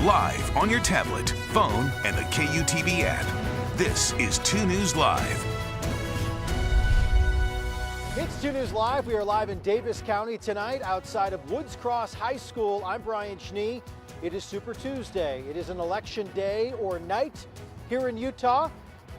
live on your tablet, phone, and the KUTV app. This is 2 News Live. It's 2 News Live. We are live in Davis County tonight outside of Woods Cross High School. I'm Brian Schnee. It is Super Tuesday. It is an election day or night here in Utah.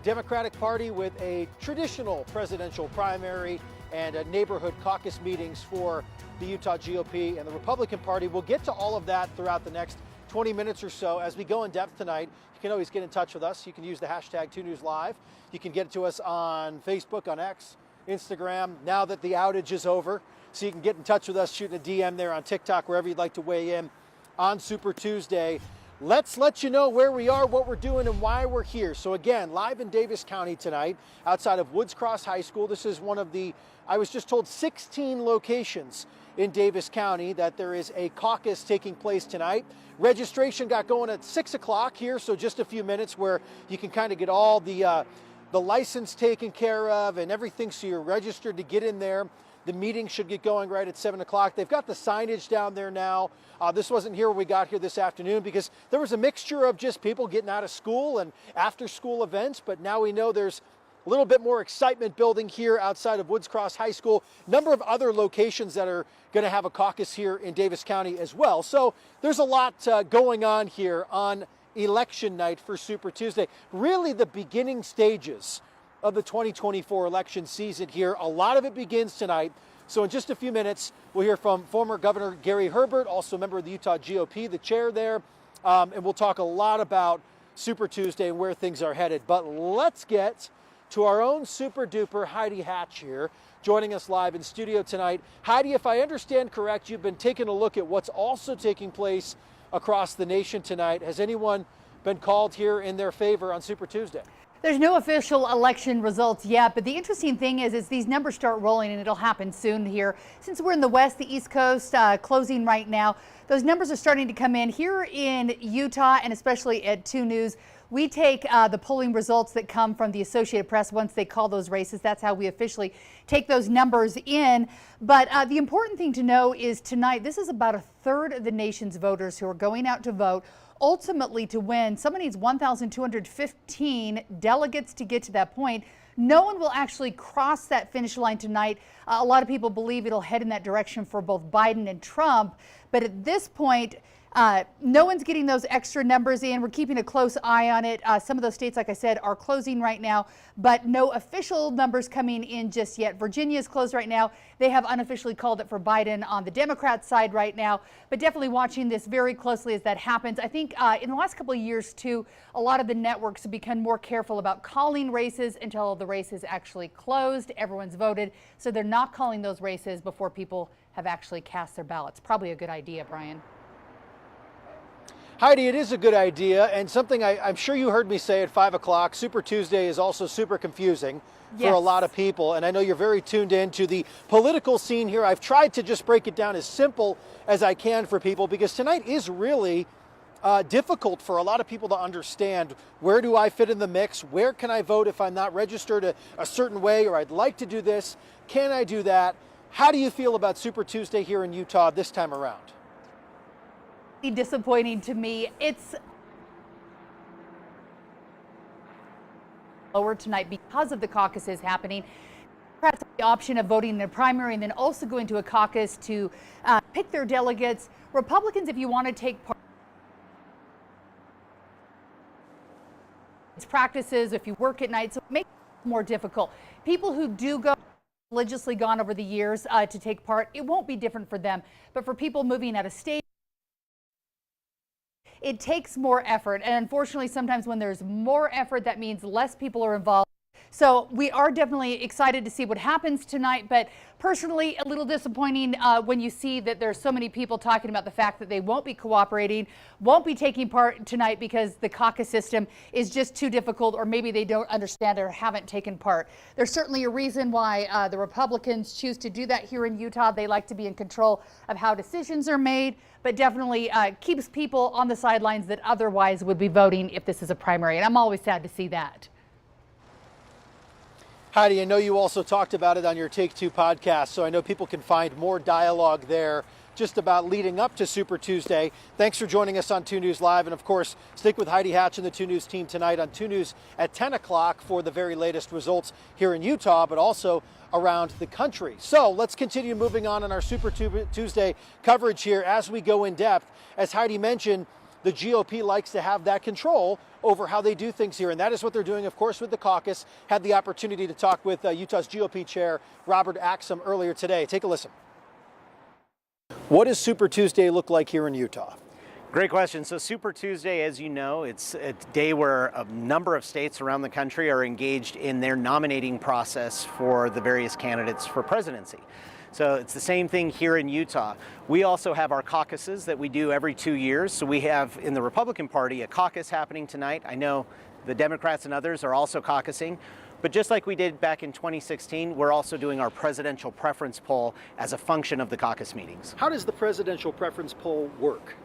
Democratic Party with a traditional presidential primary and neighborhood caucus meetings for the Utah GOP and the Republican Party. We'll get to all of that throughout the next 20 minutes or so as we go in depth tonight. You can always get in touch with us. You can use the hashtag 2NewsLive. You can get it to us on Facebook, on X, Instagram, now that the outage is over. So you can get in touch with us, shooting a DM there on TikTok, wherever you'd like to weigh in on Super Tuesday. Let's let you know where we are, what we're doing, and why we're here. So again, live in Davis County tonight, outside of Woods Cross High School. This is one of the, I was just told, 16 locations in Davis County that there is a caucus taking place tonight. Registration got going at 6 o'clock here, so just a few minutes where you can kind of get all the license taken care of and everything, so you're registered to get in there. The meeting should get going right at 7 o'clock. They've got the signage down there now. This wasn't here when we got here this afternoon because there was a mixture of just people getting out of school and after school events, but now we know there's a little bit more excitement building here outside of Woods Cross High School. Number of other locations that are going to have a caucus here in Davis County as well. So there's a lot going on here on election night for Super Tuesday. Really the beginning stages of the 2024 election season here. A lot of it begins tonight. So in just a few minutes, we'll hear from former Governor Gary Herbert, also a member of the Utah GOP, the chair there. And we'll talk a lot about Super Tuesday and where things are headed. But let's get to our own super duper Heidi Hatch here, joining us live in studio tonight. Heidi, if I understand correct, you've been taking a look at what's also taking place across the nation tonight. Has anyone been called here in their favor on Super Tuesday? There's no official election results yet, but the interesting thing is these numbers start rolling, and it'll happen soon here. Since we're in the West, the East Coast closing right now, those numbers are starting to come in here in Utah, and especially at 2 News. We take the polling results that come from the Associated Press once they call those races. That's how we officially take those numbers in. But the important thing to know is tonight, this is about a third of the nation's voters who are going out to vote. Ultimately, to win, someone needs 1,215 delegates to get to that point. No one will actually cross that finish line tonight. A lot of people believe it'll head in that direction for both Biden and Trump. But at this point, no one's getting those extra numbers in. We're keeping a close eye on it. Some of those states, like I said, are closing right now, but no official numbers coming in just yet. Virginia is closed right now. They have unofficially called it for Biden on the Democrat side right now, but definitely watching this very closely as that happens. I think in the last couple of years, too, a lot of the networks have become more careful about calling races until the race is actually closed. Everyone's voted, so they're not calling those races before people have actually cast their ballots. Probably a good idea, Brian. Heidi, it is a good idea, and something I'm sure you heard me say at 5 o'clock, Super Tuesday is also super confusing for a lot of people, and I know you're very tuned in to the political scene here. I've tried to just break it down as simple as I can for people because tonight is really difficult for a lot of people to understand. Where do I fit in the mix? Where can I vote if I'm not registered a certain way, or I'd like to do this? Can I do that? How do you feel about Super Tuesday here in Utah this time around? Disappointing to me. It's lower tonight because of the caucuses happening. Democrats have the option of voting in a primary and then also going to a caucus to pick their delegates. Republicans, if you want to take part in practices, if you work at night, so it makes it more difficult. People who do go religiously gone over the years to take part, it won't be different for them. But for people moving out of state, it takes more effort, and unfortunately sometimes when there's more effort, that means less people are involved. So we are definitely excited to see what happens tonight, but personally a little disappointing when you see that there's so many people talking about the fact that they won't be cooperating, won't be taking part tonight because the caucus system is just too difficult, or maybe they don't understand or haven't taken part. There's certainly a reason why the Republicans choose to do that here in Utah. They like to be in control of how decisions are made, but definitely keeps people on the sidelines that otherwise would be voting if this is a primary, and I'm always sad to see that. Heidi, I know you also talked about it on your Take Two podcast, so I know people can find more dialogue there just about leading up to Super Tuesday. Thanks for joining us on 2 News Live. And of course, stick with Heidi Hatch and the 2 News team tonight on 2 News at 10 o'clock for the very latest results here in Utah, but also around the country. So let's continue moving on in our Super Tuesday coverage here as we go in depth. As Heidi mentioned, the GOP likes to have that control over how they do things here, and that is what they're doing, of course, with the caucus. Had the opportunity to talk with Utah's GOP chair, Robert Axsom, earlier today. Take a listen. What does Super Tuesday look like here in Utah? Great question. So Super Tuesday, as you know, it's a day where a number of states around the country are engaged in their nominating process for the various candidates for presidency. So it's the same thing here in Utah. We also have our caucuses that we do every 2 years. So we have in the Republican Party a caucus happening tonight. I know the Democrats and others are also caucusing. But just like we did back in 2016, we're also doing our presidential preference poll as a function of the caucus meetings. How does the presidential preference poll work?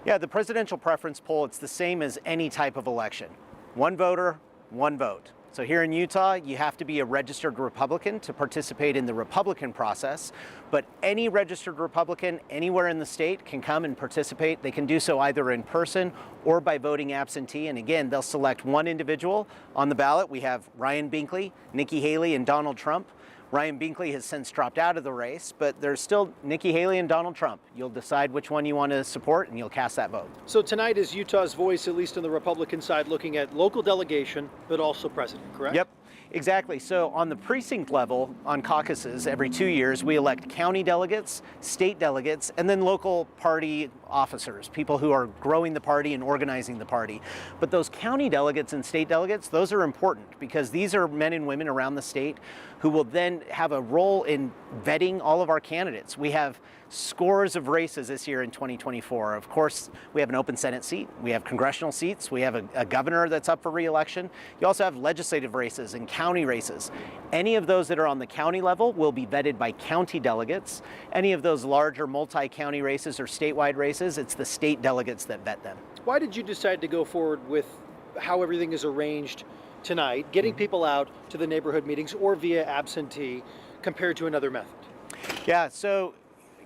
Yeah, the presidential preference poll, it's the same as any type of election. One voter, one vote. So here in Utah, you have to be a registered Republican to participate in the Republican process, but any registered Republican anywhere in the state can come and participate. They can do so either in person or by voting absentee. And again, they'll select one individual on the ballot. We have Ryan Binkley, Nikki Haley, and Donald Trump. Ryan Binkley has since dropped out of the race, but there's still Nikki Haley and Donald Trump. You'll decide which one you want to support and you'll cast that vote. So tonight is Utah's voice, at least on the Republican side, looking at local delegation, but also president, correct? Yep. Exactly. So on the precinct level, on caucuses, every 2 years, we elect county delegates, state delegates, and then local party officers, people who are growing the party and organizing the party. But those county delegates and state delegates, those are important because these are men and women around the state who will then have a role in vetting all of our candidates. We have scores of races this year in 2024. Of course, we have an open Senate seat, we have congressional seats, we have a governor that's up for re-election. You also have legislative races and county races. Any of those that are on the county level will be vetted by county delegates. Any of those larger multi-county races or statewide races, it's the state delegates that vet them. Why did you decide to go forward with how everything is arranged tonight, getting people out to the neighborhood meetings or via absentee compared to another method? Yeah, so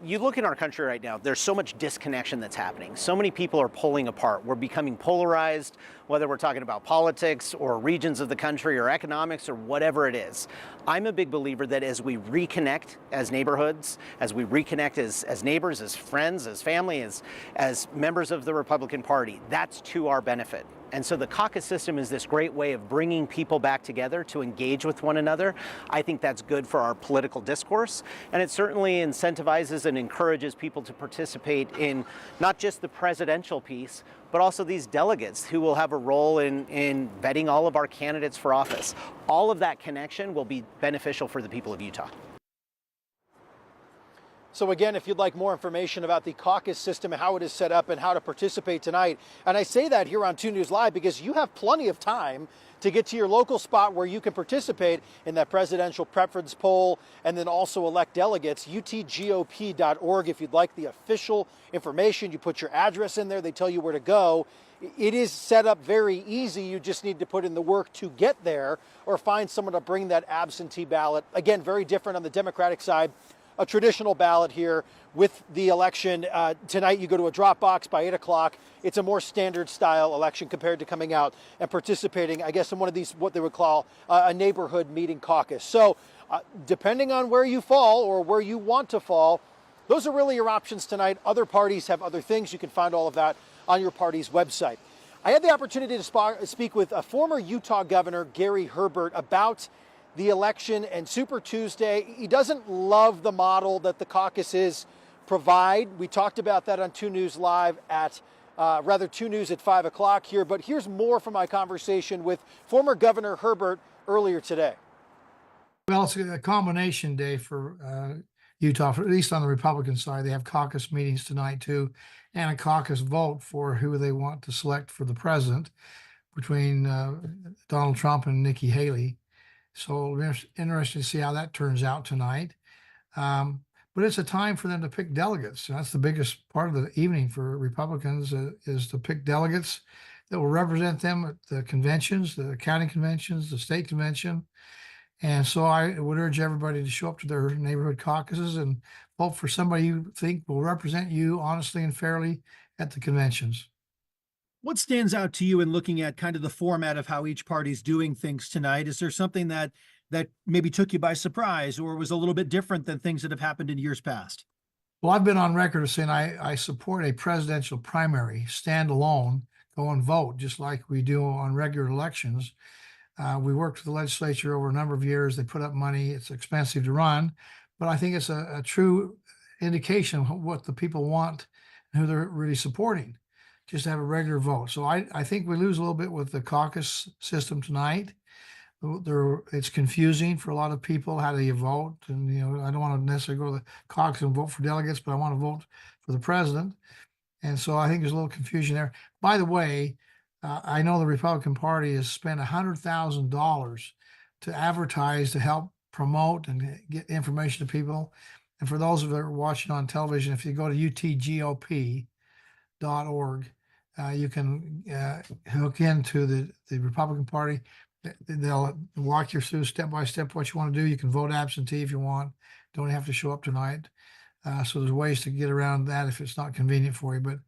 you look in our country right now, there's so much disconnection that's happening. So many people are pulling apart. We're becoming polarized, whether we're talking about politics or regions of the country or economics or whatever it is. I'm a big believer that as we reconnect as neighborhoods, as we reconnect as neighbors, as friends, as family, as members of the Republican Party, that's to our benefit. And so the caucus system is this great way of bringing people back together to engage with one another. I think that's good for our political discourse. And it certainly incentivizes and encourages people to participate in not just the presidential piece, but also these delegates who will have a role in vetting all of our candidates for office. All of that connection will be beneficial for the people of Utah. So again, if you'd like more information about the caucus system and how it is set up and how to participate tonight, and I say that here on 2 News Live because you have plenty of time to get to your local spot where you can participate in that presidential preference poll and then also elect delegates, utgop.org. If you'd like the official information, you put your address in there, they tell you where to go. It is set up very easy. You just need to put in the work to get there or find someone to bring that absentee ballot. Again, very different on the Democratic side. A traditional ballot here with the election. Tonight you go to a drop box by 8 o'clock. It's a more standard style election compared to coming out and participating, I guess, in one of these, what they would call a neighborhood meeting caucus. So depending on where you fall or where you want to fall, those are really your options tonight. Other parties have other things. You can find all of that on your party's website. I had the opportunity to speak with a former Utah governor, Gary Herbert, about the election and Super Tuesday. He doesn't love the model that the caucuses provide. We talked about that on 2 News Live at 2 News at 5 o'clock here. But here's more from my conversation with former Governor Herbert earlier today. Well, it's a combination day for Utah, at least on the Republican side. They have caucus meetings tonight too, and a caucus vote for who they want to select for the president between Donald Trump and Nikki Haley. So it's interesting to see how that turns out tonight. But it's a time for them to pick delegates. And that's the biggest part of the evening for Republicans is to pick delegates that will represent them at the conventions, the county conventions, the state convention. And so I would urge everybody to show up to their neighborhood caucuses and vote for somebody you think will represent you honestly and fairly at the conventions. What stands out to you in looking at kind of the format of how each party's doing things tonight? Is there something that maybe took you by surprise or was a little bit different than things that have happened in years past? Well, I've been on record as saying I support a presidential primary, stand alone, go and vote, just like we do on regular elections. We worked with the legislature over a number of years. They put up money. It's expensive to run, but I think it's a true indication of what the people want and who they're really supporting, just to have a regular vote. So I think we lose a little bit with the caucus system tonight. It's confusing for a lot of people. How do you vote? And, I don't want to necessarily go to the caucus and vote for delegates, but I want to vote for the president. And so I think there's a little confusion there. By the way, I know the Republican Party has spent $100,000 to advertise, to help promote and get information to people. And for those of you that are watching on television, if you go to utgop.org, you can hook into the Republican Party. They'll walk you through step by step what you want to do. You can vote absentee if you want. Don't have to show up tonight. So there's ways to get around that if it's not convenient for you. But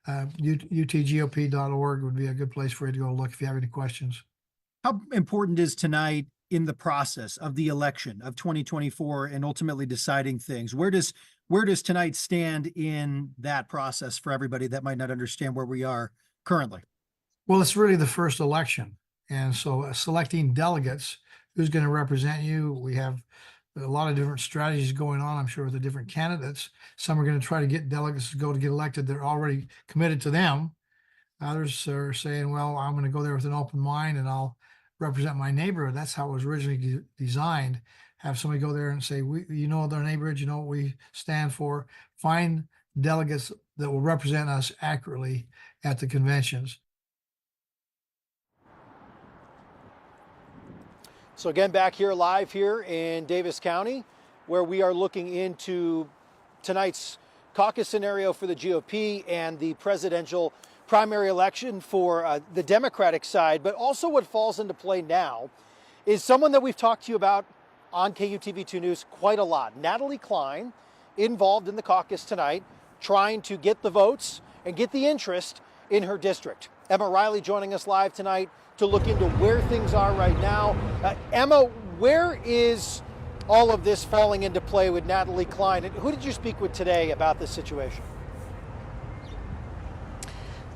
utgop.org would be a good place for you to go look if you have any questions. How important is tonight in the process of the election of 2024 and ultimately deciding things? Where does tonight stand in that process for everybody that might not understand where we are currently? Well, it's really the first election. And so selecting delegates, who's going to represent you, we have a lot of different strategies going on, I'm sure, with the different candidates. Some are going to try to get delegates to get elected. They're already committed to them. Others are saying, well, I'm going to go there with an open mind and I'll represent my neighborhood. That's how it was originally designed. Have somebody go there and say, their neighborhood, you know what we stand for. Find delegates that will represent us accurately at the conventions. So again, back here live here in Davis County, where we are looking into tonight's caucus scenario for the GOP and the presidential primary election for the Democratic side. But also what falls into play now is someone that we've talked to you about on KUTV2 News quite a lot. Natalie Cline, involved in the caucus tonight, trying to get the votes and get the interest in her district. Emma Riley joining us live tonight to look into where things are right now. Emma, where is all of this falling into play with Natalie Cline? And who did you speak with today about this situation?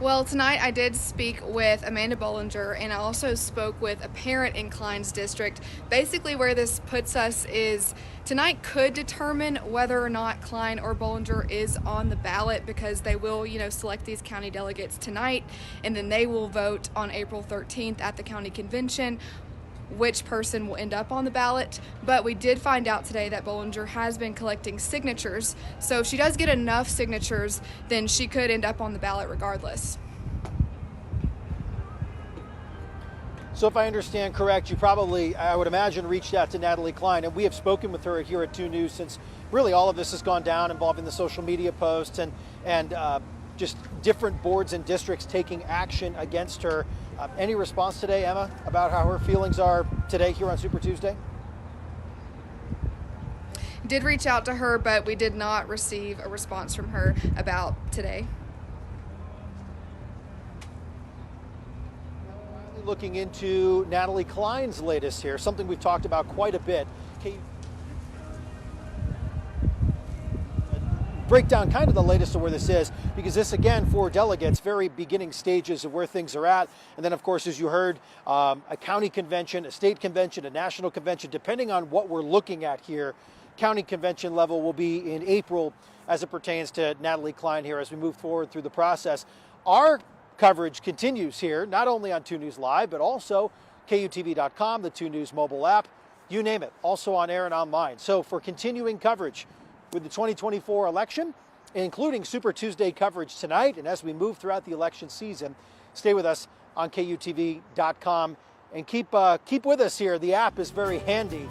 Well, tonight I did speak with Amanda Bollinger, and I also spoke with a parent in Cline's district. Basically, where this puts us is tonight could determine whether or not Cline or Bollinger is on the ballot, because they will, select these county delegates tonight, and then they will vote on April 13th at the county convention which person will end up on the ballot. But we did find out today that Bollinger has been collecting signatures, so if she does get enough signatures, then she could end up on the ballot regardless. So if I understand correct, you probably, I would imagine, reached out to Natalie Cline, and we have spoken with her here at 2 News since really all of this has gone down, involving the social media posts and just different boards and districts taking action against her. Any response today, Emma, about how her feelings are today here on Super Tuesday? Did reach out to her, but we did not receive a response from her about today. Looking into Natalie Cline's latest here, something we've talked about quite a bit. Break down kind of the latest of where this is, because this, again, for delegates, very beginning stages of where things are at. And then, of course, as you heard, a county convention, a state convention, a national convention, depending on what we're looking at here. County convention level will be in April as it pertains to Natalie Cline here as we move forward through the process. Our coverage continues here, not only on 2 News Live, but also KUTV.com, the 2 News mobile app, you name it, also on air and online. So for continuing coverage with the 2024 election, including Super Tuesday coverage tonight, and as we move throughout the election season, stay with us on KUTV.com and keep with us here. The app is very handy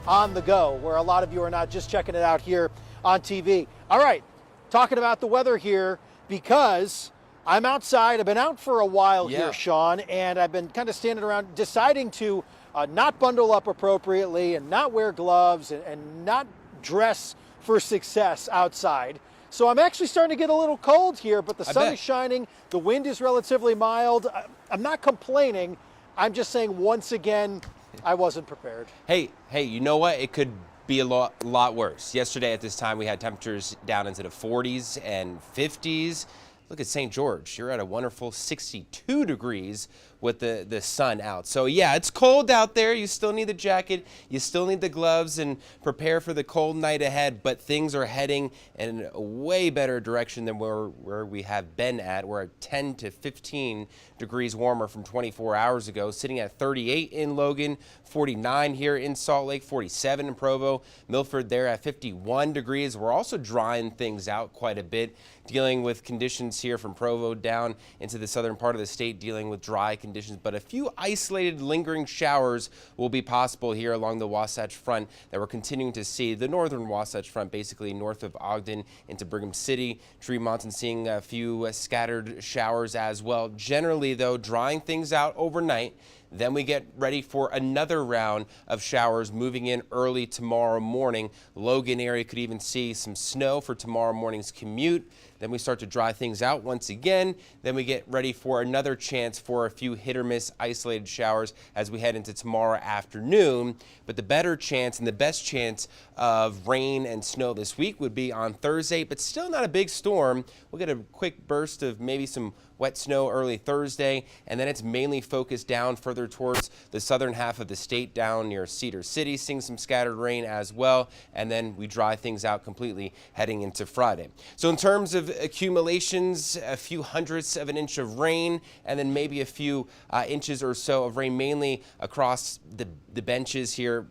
on the go, where a lot of you are not just checking it out here on TV. All right, talking about the weather here, because I'm outside. I've been out for a while here, Sean, and I've been kind of standing around deciding to not bundle up appropriately and not wear gloves and not dress for success outside. So I'm actually starting to get a little cold here, but the sun is shining. The wind is relatively mild. I'm not complaining. I'm just saying, once again, I wasn't prepared. Hey, you know what? It could be a lot worse. Yesterday at this time, we had temperatures down into the 40s and 50s. Look at St. George. You're at a wonderful 62 degrees with the sun out. So yeah, it's cold out there. You still need the jacket. You still need the gloves and prepare for the cold night ahead. But things are heading in a way better direction than where we have been at. We're at 10 to 15 degrees warmer from 24 hours ago, sitting at 38 in Logan, 49 here in Salt Lake, 47 in Provo, Milford there at 51 degrees. We're also drying things out quite a bit, dealing with conditions here from Provo down into the southern part of the state, dealing with dry conditions, but a few isolated lingering showers will be possible here along the Wasatch Front that we're continuing to see. The northern Wasatch Front, basically north of Ogden into Brigham City, Tremont, and seeing a few scattered showers as well. Generally, though, drying things out overnight. Then we get ready for another round of showers moving in early tomorrow morning. Logan area could even see some snow for tomorrow morning's commute. Then we start to dry things out once again. Then we get ready for another chance for a few hit or miss isolated showers as we head into tomorrow afternoon. But the better chance and the best chance of rain and snow this week would be on Thursday, but still not a big storm. We'll get a quick burst of maybe some wet snow early Thursday, and then it's mainly focused down further towards the southern half of the state, down near Cedar City, seeing some scattered rain as well, and then we dry things out completely heading into Friday. So in terms of accumulations, a few hundredths of an inch of rain, and then maybe a few inches or so of rain, mainly across the benches here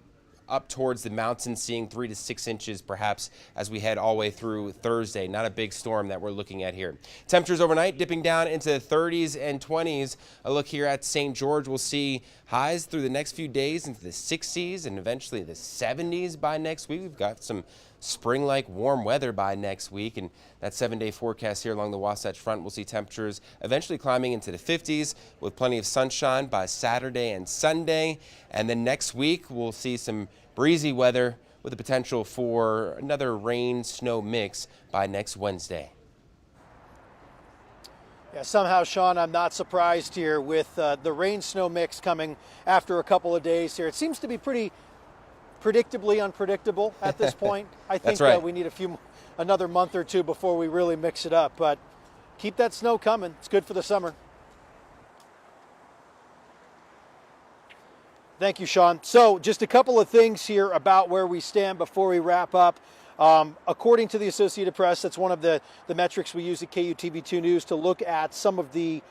up towards the mountains, seeing 3 to 6 inches perhaps as we head all the way through Thursday. Not a big storm that we're looking at here. Temperatures overnight dipping down into the 30s and 20s. A look here at St. George, we'll see highs through the next few days into the 60s and eventually the 70s by next week. We've got some spring-like warm weather by next week, and that 7-day forecast here along the Wasatch Front will see temperatures eventually climbing into the 50s with plenty of sunshine by Saturday and Sunday. And then next week we'll see some breezy weather with the potential for another rain-snow mix by next Wednesday. Yeah, somehow, Sean, I'm not surprised here with the rain-snow mix coming after a couple of days here. It seems to be pretty predictably unpredictable at this point. I think right. We need another month or two before we really mix it up, but keep that snow coming. It's good for the summer. Thank you, Sean. So just a couple of things here about where we stand before we wrap up. According to the Associated Press, that's one of the metrics we use at KUTV2 News to look at some of the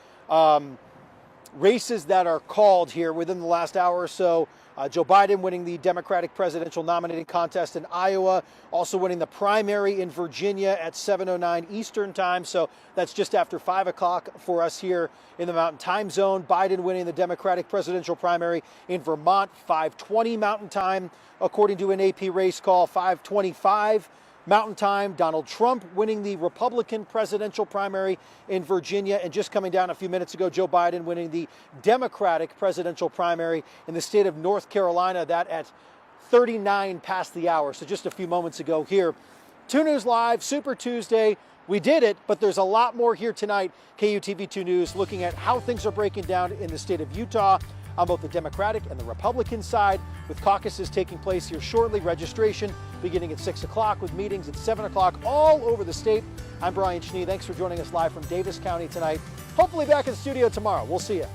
races that are called here within the last hour or so. Joe Biden winning the Democratic presidential nominating contest in Iowa, also winning the primary in Virginia at 7:09 Eastern time. So that's just after 5 o'clock for us here in the Mountain Time Zone. Biden winning the Democratic presidential primary in Vermont, 5:20 Mountain Time, according to an AP race call, 5:25 Mountain Time. Donald Trump winning the Republican presidential primary in Virginia. And just coming down a few minutes ago, Joe Biden winning the Democratic presidential primary in the state of North Carolina, that at 39 past the hour. So just a few moments ago here. 2 News Live, Super Tuesday. We did it, but there's a lot more here tonight. KUTV2 News looking at how things are breaking down in the state of Utah on both the Democratic and the Republican side, with caucuses taking place here shortly. Registration beginning at 6 o'clock with meetings at 7 o'clock all over the state. I'm Brian Schnee. Thanks for joining us live from Davis County tonight. Hopefully back in the studio tomorrow. We'll see you.